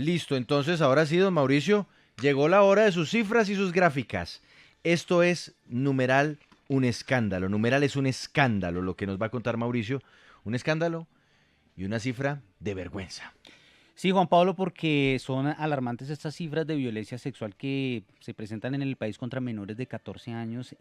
listo. Entonces, ahora sí, don Mauricio, llegó la hora de sus cifras y sus gráficas. Esto es numeral un escándalo. Numeral es un escándalo, lo que nos va a contar Mauricio. Un escándalo y una cifra de vergüenza. Sí, Juan Pablo, porque son alarmantes estas cifras de violencia sexual que se presentan en el país contra menores de 14 años,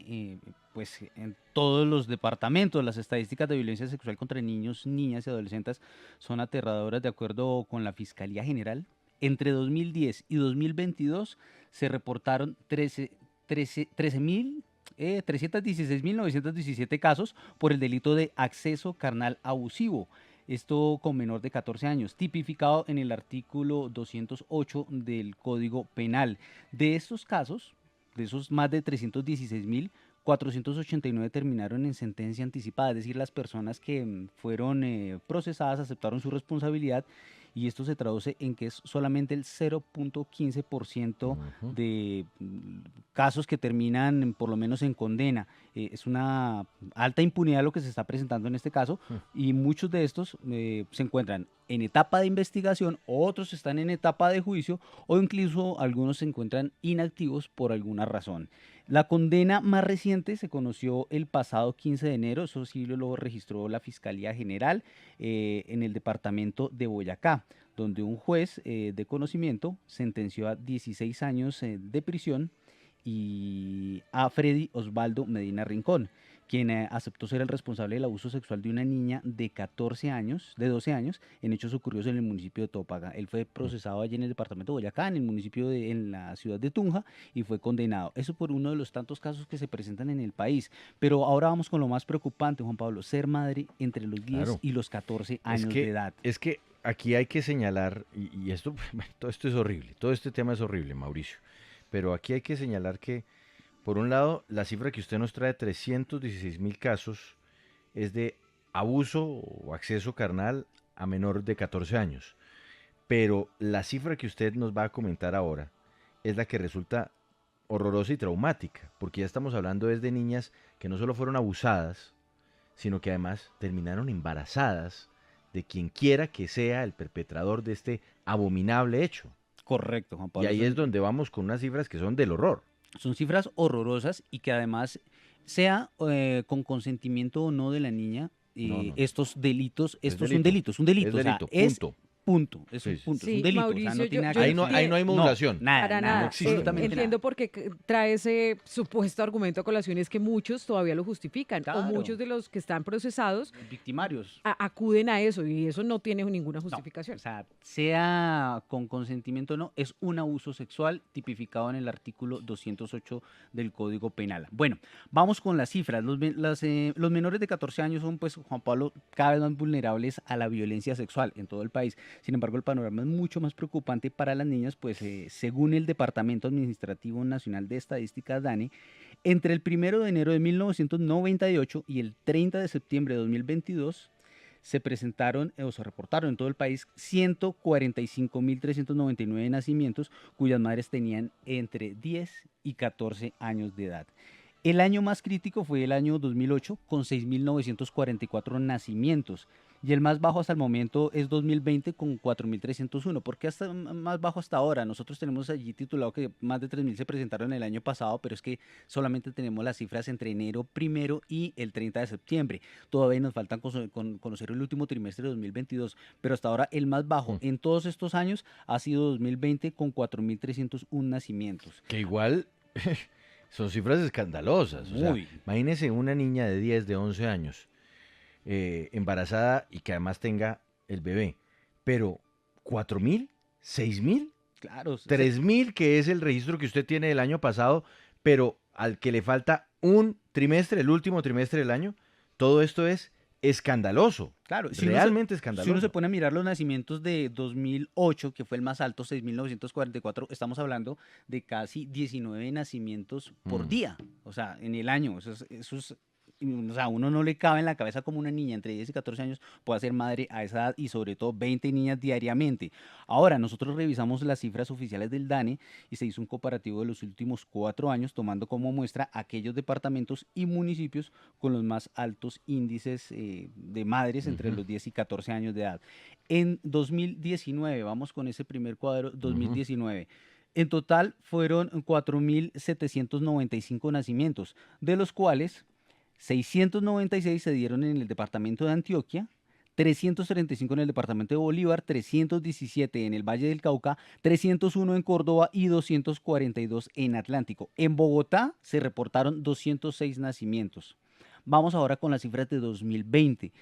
pues en todos los departamentos. Las estadísticas de violencia sexual contra niños, niñas y adolescentes son aterradoras. De acuerdo con la Fiscalía General, entre 2010 y 2022 se reportaron 316.917 casos por el delito de acceso carnal abusivo. Esto con menor de 14 años, tipificado en el artículo 208 del Código Penal. De estos casos, de esos más de 316.000, 489 terminaron en sentencia anticipada, es decir, las personas que fueron procesadas aceptaron su responsabilidad, y esto se traduce en que es solamente el 0.15% Ujú. de casos que terminan por lo menos en condena. Es una alta impunidad lo que se está presentando en este caso, y muchos de estos se encuentran en etapa de investigación, otros están en etapa de juicio, o incluso algunos se encuentran inactivos por alguna razón. La condena más reciente se conoció el pasado 15 de enero, eso sí lo registró la Fiscalía General en el departamento de Boyacá, donde un juez de conocimiento sentenció a 16 años de prisión y a Freddy Osvaldo Medina Rincón, quien aceptó ser el responsable del abuso sexual de una niña de 14 años, de 12 años, en hechos ocurridos en el municipio de Topaga. Él fue procesado allí en el departamento de Boyacá, en el municipio en la ciudad de Tunja, y fue condenado. Eso por uno de los tantos casos que se presentan en el país. Pero ahora vamos con lo más preocupante, Juan Pablo: ser madre entre los 10 Claro. y los 14 Es años de que, edad. es que aquí hay que señalar, y esto, bueno, todo esto es horrible, todo este tema es horrible, Mauricio. Pero aquí hay que señalar que, por un lado, la cifra que usted nos trae, 316.000 casos, es de abuso o acceso carnal a menor de 14 años. Pero la cifra que usted nos va a comentar ahora es la que resulta horrorosa y traumática, porque ya estamos hablando es de niñas que no solo fueron abusadas, sino que además terminaron embarazadas de quien quiera que sea el perpetrador de este abominable hecho. Correcto, Juan Y Pablo. ahí es donde vamos con unas cifras que son del horror. Son cifras horrorosas, y que además, sea con consentimiento o no de la niña, No, no, no. estos delitos, Es estos son delito. delitos, un Es delito, o sea, delito. es Punto. punto, es un Sí, sí. punto, es un Sí, delito, o sea, Mauricio, no tiene nada que yo Ahí ver no, con... ahí no hay entiendo. No, modulación. nada, Para nada, No nada. existe. absolutamente nada. Entiendo por qué trae ese supuesto argumento a colación, es que muchos todavía lo justifican, o Claro, muchos de los que están procesados victimarios. acuden a eso, y eso no tiene ninguna No, o justificación. sea, sea con consentimiento o no, es un abuso sexual tipificado en el artículo 208 del Código Penal. Bueno, vamos con las cifras. Los menores de 14 años son, pues, Juan Pablo, cada vez más vulnerables a la violencia sexual en todo el país. Sin embargo, el panorama es mucho más preocupante para las niñas, pues, según el Departamento Administrativo Nacional de Estadística, DANE, entre el 1 de enero de 1998 y el 30 de septiembre de 2022, se presentaron o se reportaron en todo el país 145.399 nacimientos, cuyas madres tenían entre 10 y 14 años de edad. El año más crítico fue el año 2008, con 6.944 nacimientos. Y el más bajo hasta el momento es 2020, con 4.301. ¿Por qué hasta más bajo hasta ahora? Nosotros tenemos allí titulado que más de 3.000 se presentaron el año pasado, pero es que solamente tenemos las cifras entre enero primero y el 30 de septiembre. Todavía nos faltan conocer el último trimestre de 2022, pero hasta ahora el más bajo Hmm. en todos estos años ha sido 2020, con 4.301 nacimientos. Que igual son cifras escandalosas. O sea, Muy. imagínese una niña de 10, de 11 años, embarazada y que además tenga el bebé. Pero, ¿4.000? ¿6.000? Claro, 3.000, que es el registro que usted tiene del año pasado, pero al que le falta un trimestre, el último trimestre del año. Todo esto es escandaloso, claro, realmente si uno se escandaloso. pone a mirar los nacimientos de 2008, que fue el más alto, 6.944, estamos hablando de casi 19 nacimientos por Mm. día, o sea, en el año. Eso es o sea, uno no le cabe en la cabeza como una niña entre 10 y 14 años pueda ser madre a esa edad y sobre todo 20 niñas diariamente. Ahora, nosotros revisamos las cifras oficiales del DANE y se hizo un comparativo de los últimos 4 años, tomando como muestra aquellos departamentos y municipios con los más altos índices de madres entre Ujú, los 10 y 14 años de edad. En 2019, vamos con ese primer cuadro, ujú. 2019. En total fueron 4.795 nacimientos, de los cuales 696 se dieron en el departamento de Antioquia, 335 en el departamento de Bolívar, 317 en el Valle del Cauca, 301 en Córdoba y 242 en Atlántico. En Bogotá se reportaron 206 nacimientos. Vamos ahora con las cifras de 2020.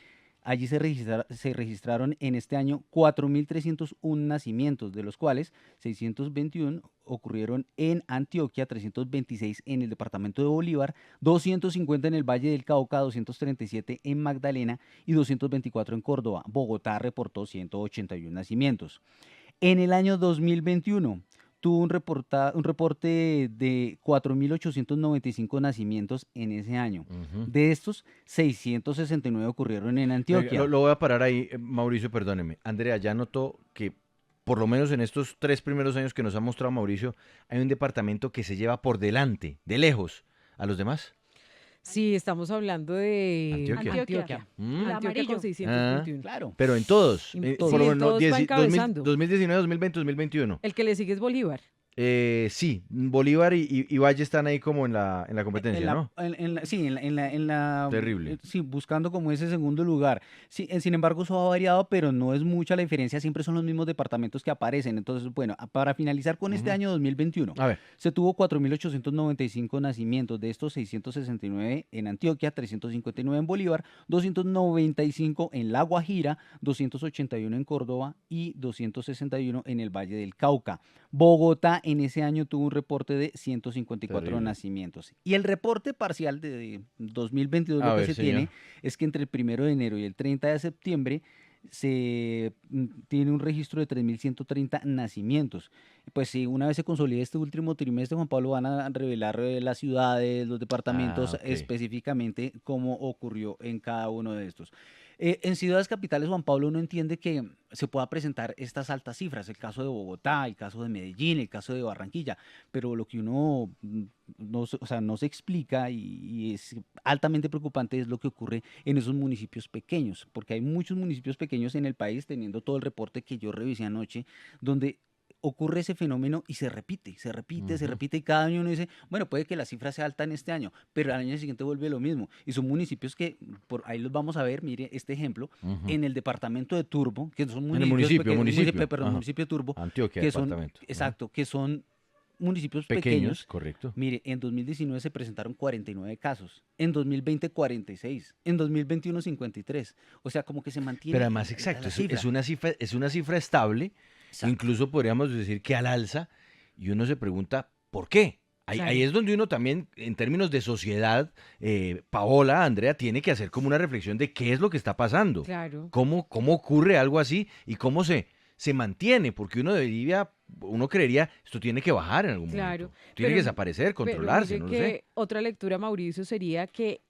Allí se registraron en este año 4.301 nacimientos, de los cuales 621 ocurrieron en Antioquia, 326 en el departamento de Bolívar, 250 en el Valle del Cauca, 237 en Magdalena y 224 en Córdoba. Bogotá reportó 181 nacimientos. En el año 2021 tuvo un reporte de 4.895 nacimientos en ese año. Ujú. De estos, 669 ocurrieron en Venga, Lo, Antioquia. lo voy a parar ahí, Mauricio, perdóneme. Andrea, ya notó que por lo menos en estos 3 primeros años que nos ha mostrado Mauricio, hay un departamento que se lleva por delante, de lejos, a los demás. Sí, estamos hablando de Antioquia. Antioquia. Mm. El Antioquia con amarillo. 621. Claro. Pero en todos, por Sí, lo en menos todos va encabezando. 2019, 2020, 2021. El que le sigue es Bolívar. Sí, Bolívar y Valle están ahí como en la competencia, ¿no? Sí, Terrible. sí, buscando como ese segundo lugar. Sí, sin embargo, eso ha variado, pero no es mucha la diferencia, siempre son los mismos departamentos que aparecen. Entonces, bueno, para finalizar con este Ujú. año 2021, A ver, se tuvo 4.895 nacimientos, de estos 669 en Antioquia, 359 en Bolívar, 295 en La Guajira, 281 en Córdoba y 261 en el Valle del Cauca. Bogotá en ese año tuvo un reporte de 154 terrible. nacimientos. Y el reporte parcial de 2022 A lo que ver, se señor. tiene es que entre el 1 de enero y el 30 de septiembre tiene un registro de 3.130 nacimientos. Pues si una vez se consolide este último trimestre, Juan Pablo, van a revelar las ciudades, los Ah, departamentos, ok. específicamente cómo ocurrió en cada uno de estos. En ciudades capitales, Juan Pablo, uno entiende que se pueda presentar estas altas cifras, el caso de Bogotá, el caso de Medellín, el caso de Barranquilla, pero lo que uno o sea, no se explica y es altamente preocupante es lo que ocurre en esos municipios pequeños, porque hay muchos municipios pequeños en el país, teniendo todo el reporte que yo revisé anoche, donde ocurre ese fenómeno y se repite, se repite, se Ujú. repite y cada año uno dice, bueno, puede que la cifra sea alta en este año, pero al año siguiente vuelve lo mismo. Y son municipios que, por ahí los vamos a ver, mire este ejemplo, Ujú. en el departamento de Turbo, que son En el municipios municipio. perdón, Ajá. municipio de Turbo, Antioquia, que son, departamento. Ajá. exacto, que son municipios Pequeños, pequeños. correcto. Mire, en 2019 se presentaron 49 casos, en 2020 46, en 2021 53. O sea, como que se Pero mantiene además, exacto, la es cifra. una cifra estable, Exacto. incluso podríamos decir que al alza, y uno se pregunta, ¿por qué? Ahí Claro. es donde uno también, en términos de sociedad, Paola, Andrea, tiene que hacer como una reflexión de qué es lo que está pasando, Claro. cómo ocurre algo así y cómo se mantiene, porque uno creería, esto tiene que bajar en algún Claro, momento, tiene que pero, desaparecer, pero controlarse, mire no lo sé. que otra lectura, Mauricio, sería que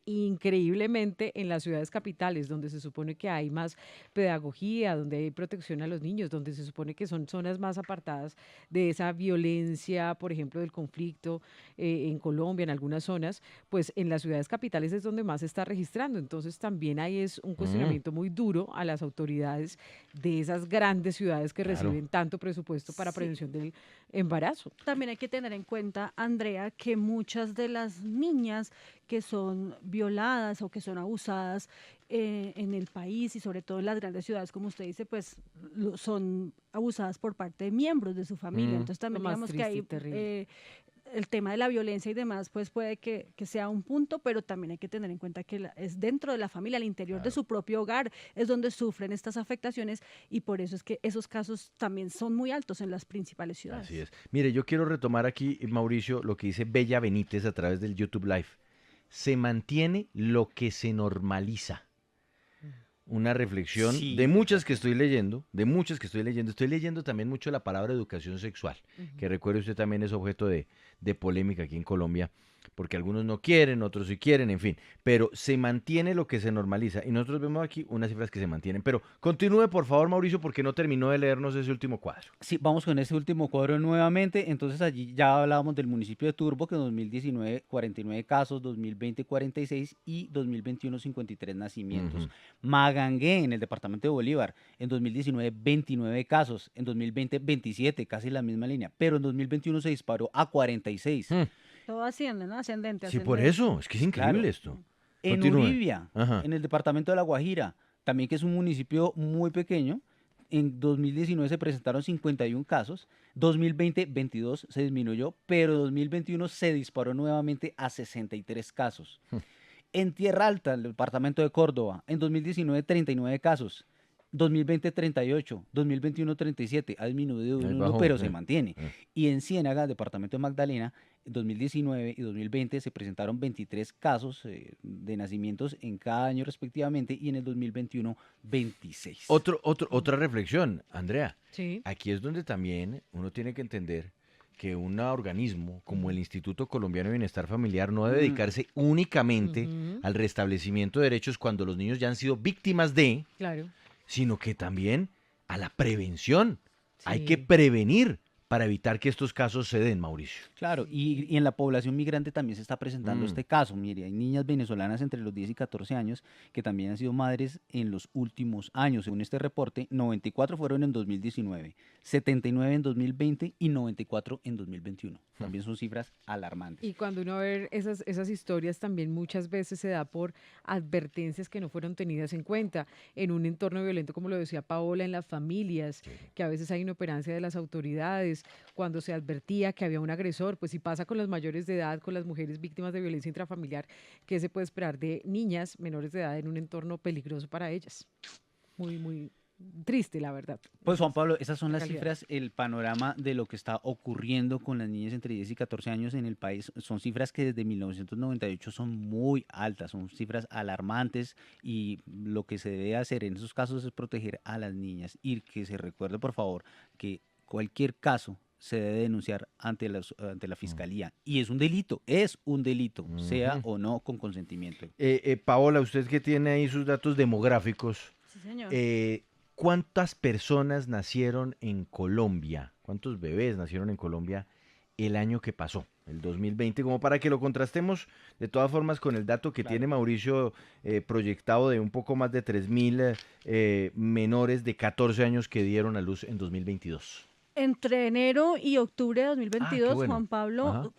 increíblemente en las ciudades capitales, donde se supone que hay más pedagogía, donde hay protección a los niños, donde se supone que son zonas más apartadas de esa violencia, por ejemplo, del conflicto en Colombia, en algunas zonas, pues en las ciudades capitales es donde más se está registrando. Entonces también ahí es un Mm, cuestionamiento muy duro a las autoridades de esas grandes ciudades que claro. reciben tanto presupuesto para Sí. prevención del embarazo. También hay que tener en cuenta, Andrea, que muchas de las niñas que son violadas o que son abusadas en el país y sobre todo en las grandes ciudades, como usted dice, pues son abusadas por parte de miembros de su familia. Mm, Entonces Lo también más digamos que triste y hay terrible. el tema de la violencia y demás, pues puede que sea un punto, pero también hay que tener en cuenta que es dentro de la familia, al interior de claro. su propio hogar, es donde sufren estas afectaciones y por eso es que esos casos también son muy altos en las principales Así ciudades. es. Mire, yo quiero retomar aquí, Mauricio, lo que dice Bella Benítez a través del YouTube Live. Se mantiene lo que se normaliza. una reflexión Sí, de muchas que estoy leyendo, Estoy leyendo también mucho la palabra educación sexual, que recuerde usted también es objeto de polémica aquí en Colombia, porque algunos no quieren, otros sí quieren, en fin, pero se mantiene lo que se normaliza y nosotros vemos aquí unas cifras que se mantienen. Pero continúe, por favor, Mauricio, porque no terminó de leernos ese último cuadro. Sí, vamos con este último cuadro nuevamente. Entonces allí ya hablábamos del municipio de Turbo, que en 2019 49 casos, 2020 46 y 2021 53 nacimientos. Ujú. Magangué, en el departamento de Bolívar, en 2019 29 casos, en 2020 27, casi la misma línea, pero en 2021 se disparó a 46. Mm, Todo asciende, ¿no? Ascendente, Sí, por ascendente. eso, es que es increíble Claro. esto. En Continúe. Uribia, Ajá. en el departamento de La Guajira, también que es un municipio muy pequeño, en 2019 se presentaron 51 casos, 2020 22 se disminuyó, pero 2021 se disparó nuevamente a 63 casos. En Tierra Alta, el departamento de Córdoba, en 2019 39 casos, 2020 38, 2021 37, ha disminuido Ahí un 1, bajó, pero se mantiene. eh. Y en Ciénaga, departamento de Magdalena, en 2019 y 2020 se presentaron 23 casos de nacimientos en cada año respectivamente y en el 2021 26. Otra reflexión, Andrea. Sí. Aquí es donde también uno tiene que entender que un organismo como el Instituto Colombiano de Bienestar Familiar no debe dedicarse únicamente Ujú. al restablecimiento de derechos cuando los niños ya han sido víctimas de, Claro. sino que también a la prevención. Hay que Sí. prevenir para evitar que estos casos se den, Mauricio. Claro, y en la población migrante también se está presentando Mm. este caso. Mire, hay niñas venezolanas entre los 10 y 14 años que también han sido madres en los últimos años. Según este reporte, 94 fueron en 2019, 79 en 2020 y 94 en 2021. También son cifras alarmantes. Y cuando uno ve esas historias también muchas veces se da por advertencias que no fueron tenidas en cuenta en un entorno violento, como lo decía Paola, en las familias, que a veces hay inoperancia de las autoridades, cuando se advertía que había un agresor, pues si pasa con los mayores de edad, con las mujeres víctimas de violencia intrafamiliar, ¿qué se puede esperar de niñas menores de edad en un entorno peligroso para ellas? Muy, muy triste, la verdad. Pues Juan Pablo, esas son la las realidad. cifras, el panorama de lo que está ocurriendo con las niñas entre 10 y 14 años en el país. Son cifras que desde 1998 son muy altas, son cifras alarmantes y lo que se debe hacer en esos casos es proteger a las niñas y que se recuerde por favor que cualquier caso se debe denunciar ante la fiscalía y es un delito, sea Ujú. o no con consentimiento. Paola, usted que tiene ahí sus datos demográficos, Sí, señor. ¿cuántas personas nacieron en Colombia? ¿Cuántos bebés nacieron en Colombia el año que pasó, el 2020? Como para que lo contrastemos de todas formas con el dato que Claro. tiene Mauricio proyectado de un poco más de 3.000 menores de 14 años que dieron a luz en 2022. Entre enero y octubre de 2022, bueno. Juan Pablo, Ajá.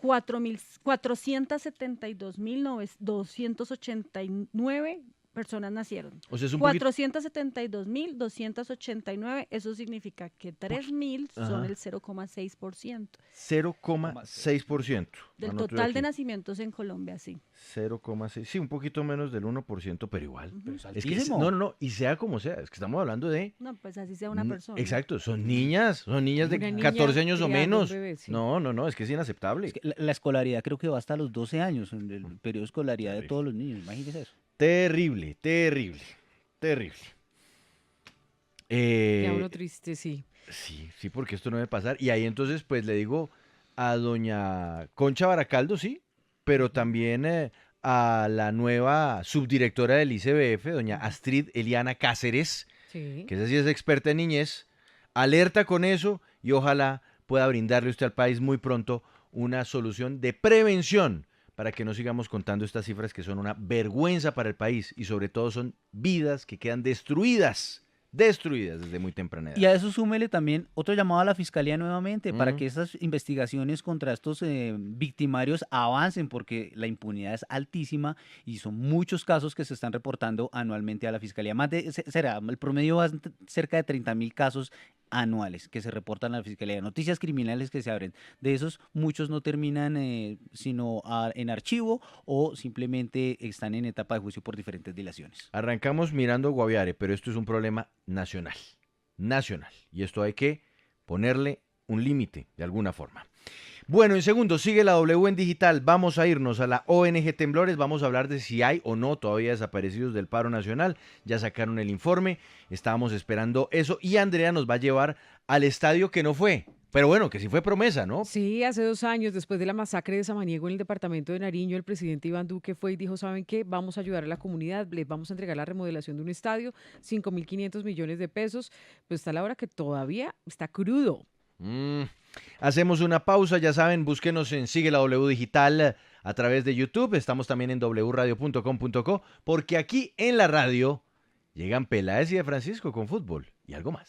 472.289 personas nacieron. O sea, es un poquito... 472.289, eso significa que 3.000 son Ajá. el 0,6% 0,6%. del Anoto total de aquí. nacimientos en Colombia, sí. 0,6. Sí, un poquito menos del 1%, pero igual. Pero es Es que, altísimo. no, y sea como sea, es que estamos hablando de... No, pues así sea una persona. Exacto, son niñas de Una niña 14 años o criando un menos. bebé, sí. No, es que es inaceptable. Es que la escolaridad creo que va hasta los 12 años, en el periodo de escolaridad de Terrible. todos los niños, imagínense eso. Terrible. Queda Eh, uno triste, sí. sí, porque esto no debe pasar. Y ahí entonces, pues le digo a doña Concha Baracaldo, sí, pero también a la nueva subdirectora del ICBF, doña Astrid Eliana Cáceres, Sí. que esa sí es experta en niñez, alerta con eso y ojalá pueda brindarle usted al país muy pronto una solución de prevención para que no sigamos contando estas cifras que son una vergüenza para el país y sobre todo son vidas que quedan destruidas desde muy temprana edad. Y a eso súmele también otro llamado a la fiscalía nuevamente para Ujú. que estas investigaciones contra estos victimarios avancen porque la impunidad es altísima y son muchos casos que se están reportando anualmente a la fiscalía. El promedio va a ser cerca de 30.000 casos anuales que se reportan a la fiscalía, noticias criminales que se abren. De esos muchos no terminan sino en archivo o simplemente están en etapa de juicio por diferentes dilaciones. Arrancamos mirando Guaviare, pero esto es un problema nacional. Y esto hay que ponerle un límite de alguna forma. Bueno, en segundo, sigue la W en digital. Vamos a irnos a la ONG Temblores. Vamos a hablar de si hay o no todavía desaparecidos del paro nacional. Ya sacaron el informe. Estábamos esperando eso. Y Andrea nos va a llevar al estadio que no fue. Pero bueno, que sí fue promesa, ¿no? Sí, hace 2 años, después de la masacre de Samaniego en el departamento de Nariño, el presidente Iván Duque fue y dijo, ¿saben qué? Vamos a ayudar a la comunidad, les vamos a entregar la remodelación de un estadio, 5.500 millones de pesos. Pues está la hora que todavía está crudo. Hacemos una pausa, ya saben, búsquenos en Sigue la W Digital a través de YouTube. Estamos también en wradio.com.co porque aquí en la radio llegan Peláez y de Francisco con fútbol y algo más.